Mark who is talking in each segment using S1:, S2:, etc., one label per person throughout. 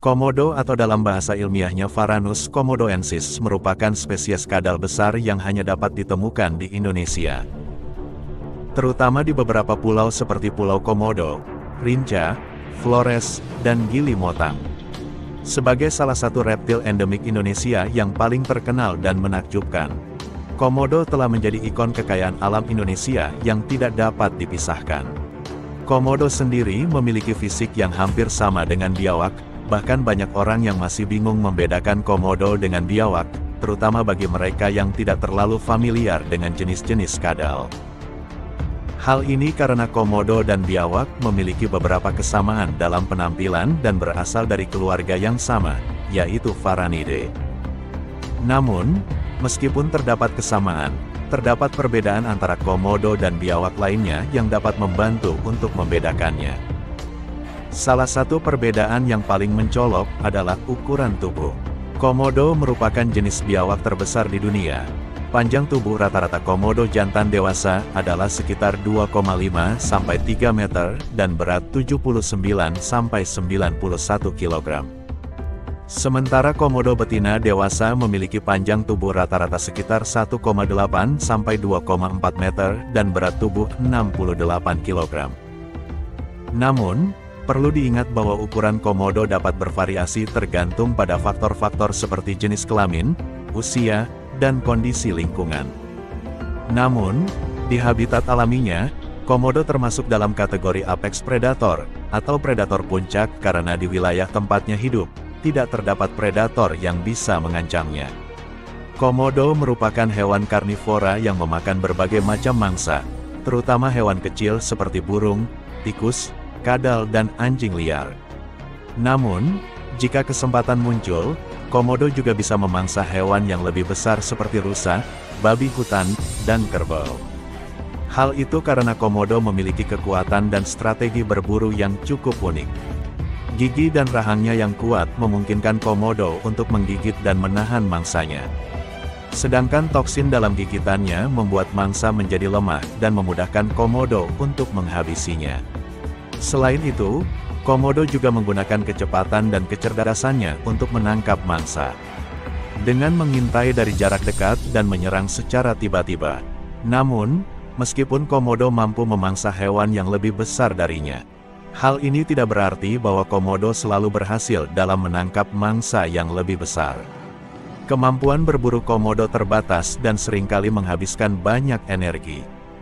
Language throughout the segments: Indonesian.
S1: Komodo atau dalam bahasa ilmiahnya Varanus komodoensis merupakan spesies kadal besar yang hanya dapat ditemukan di Indonesia. Terutama di beberapa pulau seperti Pulau Komodo, Rinca, Flores, dan Gili Motang. Sebagai salah satu reptil endemik Indonesia yang paling terkenal dan menakjubkan, Komodo telah menjadi ikon kekayaan alam Indonesia yang tidak dapat dipisahkan. Komodo sendiri memiliki fisik yang hampir sama dengan biawak, bahkan banyak orang yang masih bingung membedakan komodo dengan biawak, terutama bagi mereka yang tidak terlalu familiar dengan jenis-jenis kadal. Hal ini karena komodo dan biawak memiliki beberapa kesamaan dalam penampilan dan berasal dari keluarga yang sama, yaitu Varanidae. Namun, meskipun terdapat kesamaan, terdapat perbedaan antara komodo dan biawak lainnya yang dapat membantu untuk membedakannya. Salah satu perbedaan yang paling mencolok adalah ukuran tubuh. Komodo merupakan jenis biawak terbesar di dunia. Panjang tubuh rata-rata komodo jantan dewasa adalah sekitar 2,5 sampai 3 meter dan berat 79 sampai 91 kg. Sementara komodo betina dewasa memiliki panjang tubuh rata-rata sekitar 1,8 sampai 2,4 meter dan berat tubuh 68 kg. Namun, perlu diingat bahwa ukuran komodo dapat bervariasi tergantung pada faktor-faktor seperti jenis kelamin, usia, dan kondisi lingkungan. Namun, di habitat alaminya, komodo termasuk dalam kategori apex predator, atau predator puncak karena di wilayah tempatnya hidup, tidak terdapat predator yang bisa mengancamnya. Komodo merupakan hewan karnivora yang memakan berbagai macam mangsa, terutama hewan kecil seperti burung, tikus, kadal, dan anjing liar. Namun, jika kesempatan muncul, komodo juga bisa memangsa hewan yang lebih besar seperti rusa, babi hutan, dan kerbau. Hal itu karena komodo memiliki kekuatan dan strategi berburu yang cukup unik. Gigi dan rahangnya yang kuat memungkinkan komodo untuk menggigit dan menahan mangsanya. Sedangkan toksin dalam gigitannya membuat mangsa menjadi lemah dan memudahkan komodo untuk menghabisinya. Selain itu, komodo juga menggunakan kecepatan dan kecerdasannya untuk menangkap mangsa. Dengan mengintai dari jarak dekat dan menyerang secara tiba-tiba. Namun, meskipun komodo mampu memangsa hewan yang lebih besar darinya, hal ini tidak berarti bahwa komodo selalu berhasil dalam menangkap mangsa yang lebih besar. Kemampuan berburu komodo terbatas dan seringkali menghabiskan banyak energi.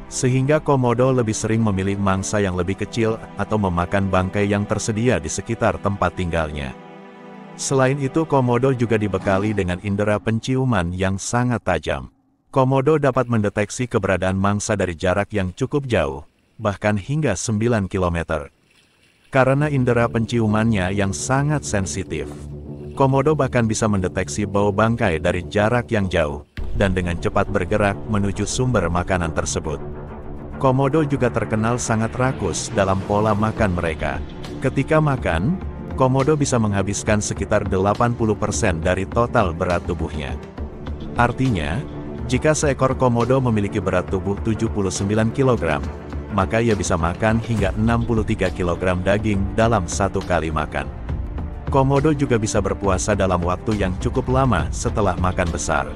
S1: Sehingga komodo lebih sering memilih mangsa yang lebih kecil atau memakan bangkai yang tersedia di sekitar tempat tinggalnya. Selain itu, komodo juga dibekali dengan indera penciuman yang sangat tajam. Komodo dapat mendeteksi keberadaan mangsa dari jarak yang cukup jauh, bahkan hingga 9 km. Karena indera penciumannya yang sangat sensitif, komodo bahkan bisa mendeteksi bau bangkai dari jarak yang jauh, dan dengan cepat bergerak menuju sumber makanan tersebut. Komodo juga terkenal sangat rakus dalam pola makan mereka. Ketika makan, komodo bisa menghabiskan sekitar 80% dari total berat tubuhnya. Artinya, jika seekor komodo memiliki berat tubuh 79 kg, maka ia bisa makan hingga 63 kg daging dalam satu kali makan. Komodo juga bisa berpuasa dalam waktu yang cukup lama setelah makan besar.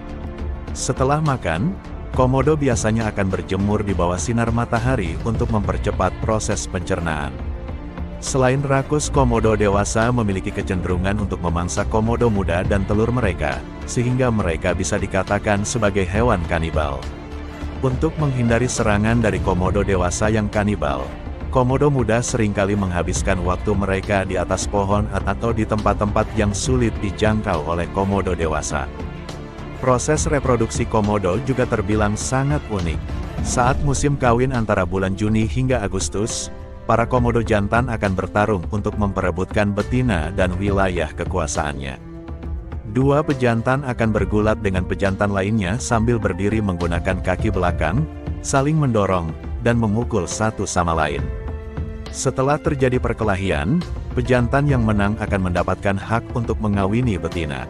S1: Setelah makan, komodo biasanya akan berjemur di bawah sinar matahari untuk mempercepat proses pencernaan. Selain rakus, komodo dewasa memiliki kecenderungan untuk memangsa komodo muda dan telur mereka, sehingga mereka bisa dikatakan sebagai hewan kanibal. Untuk menghindari serangan dari komodo dewasa yang kanibal, komodo muda seringkali menghabiskan waktu mereka di atas pohon atau di tempat-tempat yang sulit dijangkau oleh komodo dewasa. Proses reproduksi komodo juga terbilang sangat unik. Saat musim kawin antara bulan Juni hingga Agustus, para komodo jantan akan bertarung untuk memperebutkan betina dan wilayah kekuasaannya. Dua pejantan akan bergulat dengan pejantan lainnya sambil berdiri menggunakan kaki belakang, saling mendorong, dan memukul satu sama lain. Setelah terjadi perkelahian, pejantan yang menang akan mendapatkan hak untuk mengawini betina.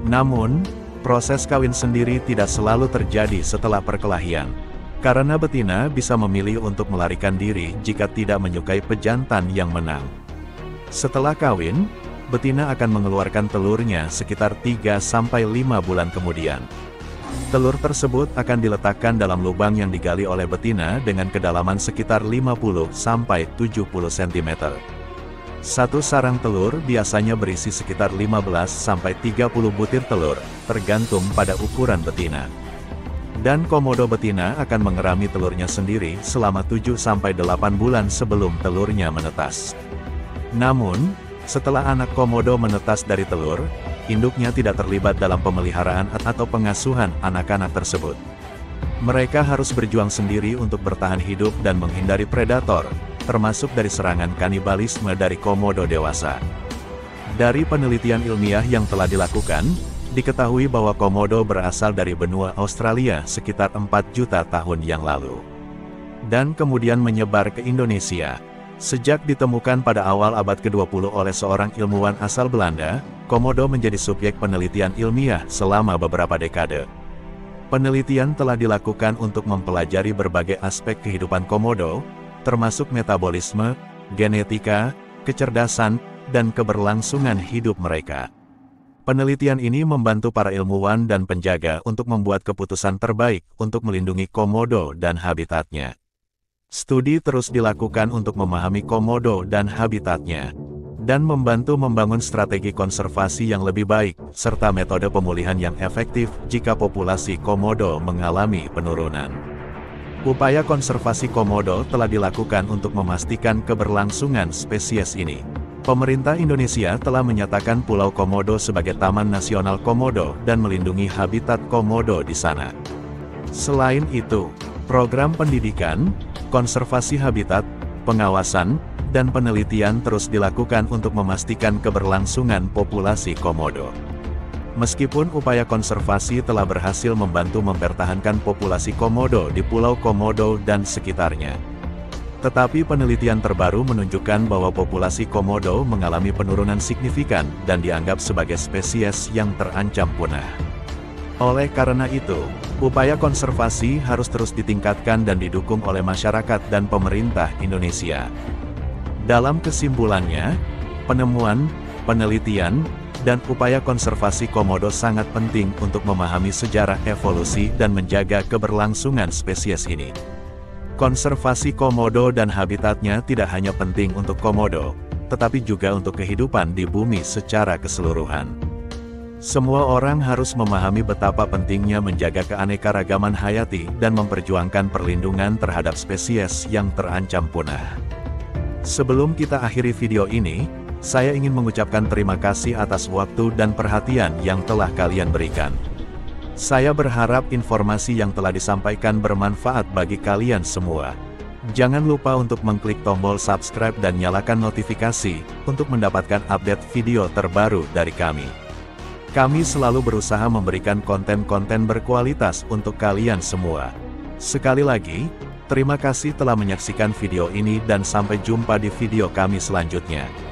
S1: Namun, proses kawin sendiri tidak selalu terjadi setelah perkelahian, karena betina bisa memilih untuk melarikan diri jika tidak menyukai pejantan yang menang. Setelah kawin, betina akan mengeluarkan telurnya sekitar 3-5 bulan kemudian. Telur tersebut akan diletakkan dalam lubang yang digali oleh betina dengan kedalaman sekitar 50-70 cm. Satu sarang telur biasanya berisi sekitar 15-30 butir telur, tergantung pada ukuran betina. Dan komodo betina akan mengerami telurnya sendiri selama 7-8 bulan sebelum telurnya menetas. Namun, setelah anak komodo menetas dari telur, induknya tidak terlibat dalam pemeliharaan atau pengasuhan anak-anak tersebut. Mereka harus berjuang sendiri untuk bertahan hidup dan menghindari predator, termasuk dari serangan kanibalisme dari komodo dewasa. Dari penelitian ilmiah yang telah dilakukan, diketahui bahwa komodo berasal dari benua Australia sekitar 4 juta tahun yang lalu. Dan kemudian menyebar ke Indonesia. Sejak ditemukan pada awal abad ke-20 oleh seorang ilmuwan asal Belanda, komodo menjadi subjek penelitian ilmiah selama beberapa dekade. Penelitian telah dilakukan untuk mempelajari berbagai aspek kehidupan komodo, termasuk metabolisme, genetika, kecerdasan, dan keberlangsungan hidup mereka. Penelitian ini membantu para ilmuwan dan penjaga untuk membuat keputusan terbaik untuk melindungi komodo dan habitatnya. Studi terus dilakukan untuk memahami komodo dan habitatnya, dan membantu membangun strategi konservasi yang lebih baik, serta metode pemulihan yang efektif jika populasi komodo mengalami penurunan. Upaya konservasi komodo telah dilakukan untuk memastikan keberlangsungan spesies ini. Pemerintah Indonesia telah menyatakan Pulau Komodo sebagai Taman Nasional Komodo dan melindungi habitat komodo di sana. Selain itu, program pendidikan, konservasi habitat, pengawasan, dan penelitian terus dilakukan untuk memastikan keberlangsungan populasi komodo. Meskipun upaya konservasi telah berhasil membantu mempertahankan populasi komodo di Pulau Komodo dan sekitarnya, tetapi penelitian terbaru menunjukkan bahwa populasi komodo mengalami penurunan signifikan dan dianggap sebagai spesies yang terancam punah. Oleh karena itu, upaya konservasi harus terus ditingkatkan dan didukung oleh masyarakat dan pemerintah Indonesia. Dalam kesimpulannya, penemuan, penelitian, dan upaya konservasi komodo sangat penting untuk memahami sejarah evolusi dan menjaga keberlangsungan spesies ini. Konservasi komodo dan habitatnya tidak hanya penting untuk komodo, tetapi juga untuk kehidupan di bumi secara keseluruhan. Semua orang harus memahami betapa pentingnya menjaga keanekaragaman hayati dan memperjuangkan perlindungan terhadap spesies yang terancam punah. Sebelum kita akhiri video ini, saya ingin mengucapkan terima kasih atas waktu dan perhatian yang telah kalian berikan. Saya berharap informasi yang telah disampaikan bermanfaat bagi kalian semua. Jangan lupa untuk mengklik tombol subscribe dan nyalakan notifikasi untuk mendapatkan update video terbaru dari kami. Kami selalu berusaha memberikan konten-konten berkualitas untuk kalian semua. Sekali lagi, terima kasih telah menyaksikan video ini dan sampai jumpa di video kami selanjutnya.